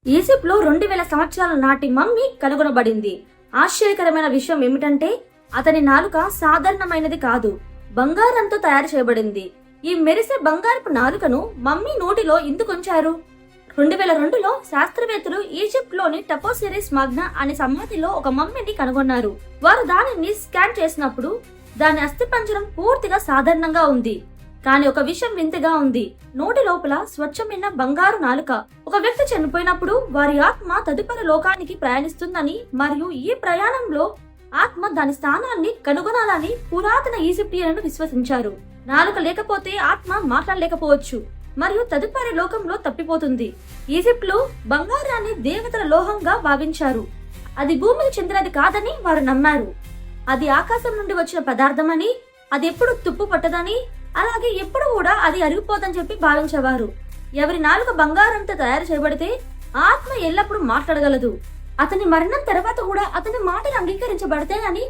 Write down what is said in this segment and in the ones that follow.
ఈజిప్ట్లో 2000 సంవత్సరాల నాటి మమ్మీ కనుగొనబడింది. ఆశ్చర్యకరమైన విషయం ఏమిటంటే అతని నాలుక సాధారణమైనది కాదు, బంగారంతో తయారు చేయబడింది. ఈ మెరిసే బంగారపు నాలుకను మమ్మీ నోటిలో ఎందుకుంచారు? 2002లో శాస్త్రవేత్తలు ఈజిప్ట్లోని టపోసిరిస్ మాగ్నా అనే సమాధిలో ఒక మమ్మీని కనుగొన్నారు. వారు దానిని స్కాన్ చేసినప్పుడు దాని అస్థిపంజరం పూర్తిగా సాధారణంగా ఉంది. కానీ ఒక విషయం వింతగా ఉంది. నోటి లోపల స్వచ్ఛమైన బంగారు నాలుక. ఒక వ్యక్తి చనిపోయినప్పుడు వారి ఆత్మ తదుపరి లోకానికి ప్రయాణిస్తుందని మరియు ఈ ప్రయాణంలో ఆత్మ దాని స్థానాన్ని కనుగొనాలని పురాతన ఈజిప్టియన్లు విశ్వసించారు. నాలుక లేకపోతే ఆత్మ మాట్లాడలేకపోవచ్చు మరియు తదుపరి లోకంలో తప్పిపోతుంది. ఈజిప్ట్లో బంగారాన్ని దేవతల లోహంగా భావించారు. అది భూమికి చెందినది కాదని వారు నమ్మారు. అది ఆకాశం నుండి వచ్చిన పదార్థమని, అది ఎప్పుడు తుప్పు పట్టదని, అలాగే ఎప్పుడు కూడా అది అరిగిపోదని చెప్పి భావించేవారు. ఎవరి నాలుక బంగారంతో తయారు చేయబడితే ఆత్మ ఎల్లప్పుడూ మాట్లాడగలదు. అతని మరణం తర్వాత కూడా అతని మాటలు అంగీకరించబడతాయని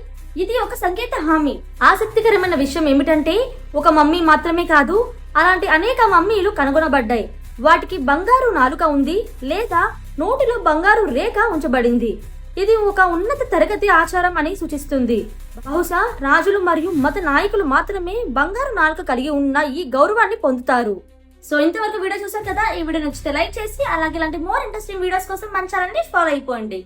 ఇది ఒక సంకేత హామీ. ఆసక్తికరమైన విషయం ఏమిటంటే ఒక మమ్మీ మాత్రమే కాదు, అలాంటి అనేక మమ్మీలు కనుగొనబడ్డాయి. వాటికి బంగారు నాలుక ఉంది లేదా నోటిలో బంగారు రేఖ ఉంచబడింది. ఇది ఒక ఉన్నత తరగతి ఆచారం అని సూచిస్తుంది. బహుశా రాజులు మరియు మత నాయకులు మాత్రమే బంగారు నాలుక కలిగి ఉన్న ఈ గౌరవాన్ని పొందుతారు. సో ఇంతవరకు వీడియో చూసారు కదా. ఈ వీడియో నచ్చితే లైక్ చేసి అలాగే ఇలాంటి మోర్ ఇంట్రెస్టింగ్ వీడియోస్ కోసం మన ఛానల్ ని ఫాలో అయిపోండి.